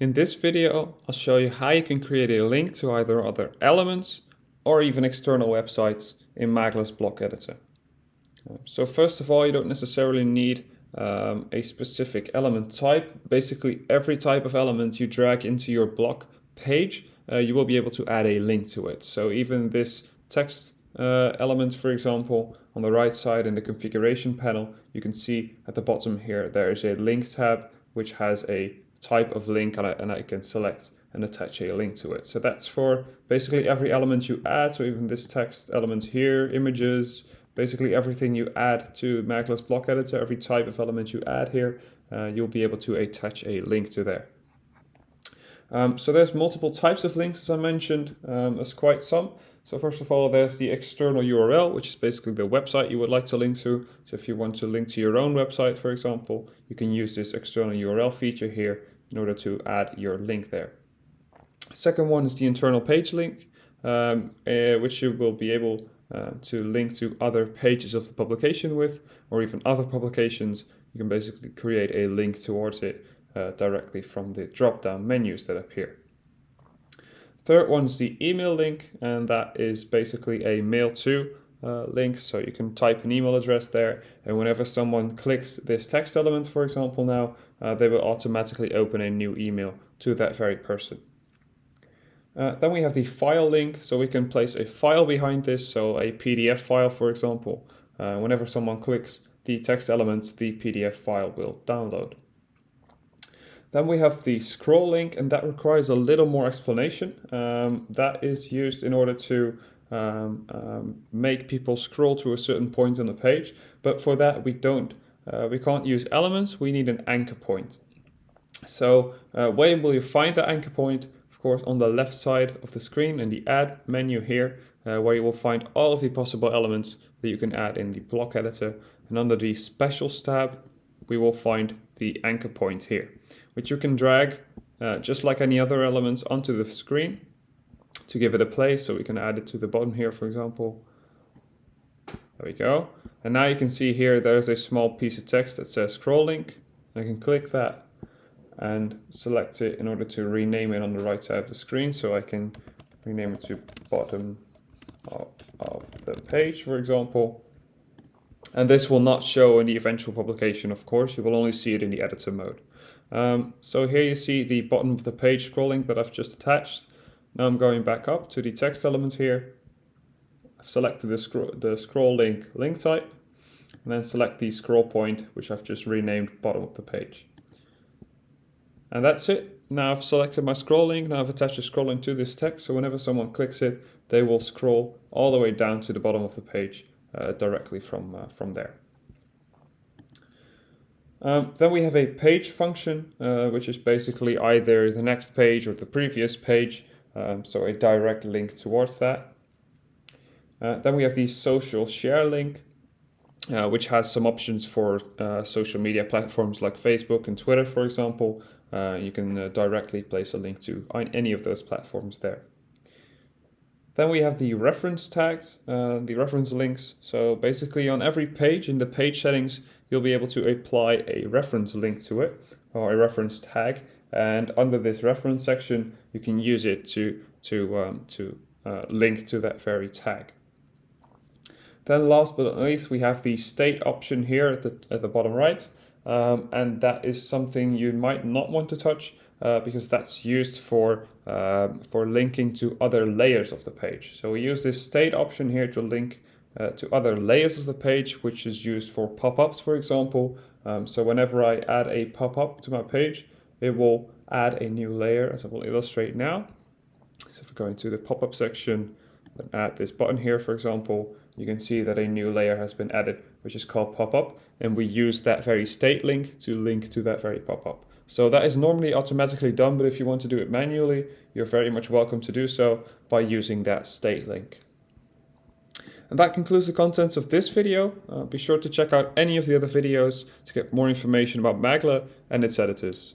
In this video, I'll show you how you can create a link to either other elements or even external websites in Maglr's block editor. So first of all, you don't necessarily need a specific element type. Basically, every type of element you drag into your block page, you will be able to add a link to it. So even this text element, for example, on the right side in the configuration panel, you can see at the bottom here, there is a link tab, which has a type of link, and I can select and attach a link to it. So that's for basically every element you add. So even this text element here, images, basically everything you add to Maglr's block editor, every type of element you add here, you'll be able to attach a link to there. So there's multiple types of links, as I mentioned. There's quite some. So first of all, there's the external URL, which is basically the website you would like to link to. So if you want to link to your own website, for example, you can use this external URL feature here in order to add your link there. Second one is the internal page link, which you will be able to link to other pages of the publication with, or even other publications. You can basically create a link towards it directly from the drop-down menus that appear. Third one is the email link, and that is basically a mail to link. So you can type an email address there, and whenever someone clicks this text element, for example, now, they will automatically open a new email to that very person. Then we have the file link, so we can place a file behind this, so a PDF file, for example. Whenever someone clicks the text element, the PDF file will download. Then we have the scroll link, and that requires a little more explanation. That is used in order to make people scroll to a certain point on the page, but for that we can't use elements, we need an anchor point. So where will you find that anchor point? Of course, on the left side of the screen in the add menu here, where you will find all of the possible elements that you can add in the block editor. And under the specials tab, we will find the anchor point here, which you can drag just like any other elements onto the screen to give it a place. So we can add it to the bottom here, for example. There we go. And now you can see here there's a small piece of text that says scroll link. I can click that and select it in order to rename it on the right side of the screen. So I can rename it to bottom of the page, for example. And this will not show in the eventual publication, of course. You will only see it in the editor mode. So here you see the bottom of the page scrolling that I've just attached. Now I'm going back up to the text element here. I've selected the scroll link type, and then select the scroll point, which I've just renamed bottom of the page. And that's it. Now I've selected my scroll link. Now I've attached the scroll link to this text. So whenever someone clicks it, they will scroll all the way down to the bottom of the page directly from there. Then we have a page function, which is basically either the next page or the previous page. So a direct link towards that. Then we have the social share link, which has some options for social media platforms like Facebook and Twitter, for example. You can directly place a link to any of those platforms there. Then we have the reference tags, the reference links. So basically on every page in the page settings, you'll be able to apply a reference link to it, or a reference tag. And under this reference section, you can use it to link to that very tag. Then last but not least, we have the state option here at the bottom right. And that is something you might not want to touch because that's used for linking to other layers of the page. So we use this state option here to link to other layers of the page, which is used for pop-ups, for example. So whenever I add a pop-up to my page, it will add a new layer, as I will illustrate now. So if we go into the pop-up section and add this button here, for example, you can see that a new layer has been added, which is called pop-up, and we use that very state link to link to that very pop-up. So that is normally automatically done, but if you want to do it manually, you're very much welcome to do so by using that state link. And that concludes the contents of this video. Be sure to check out any of the other videos to get more information about Maglr and its editors.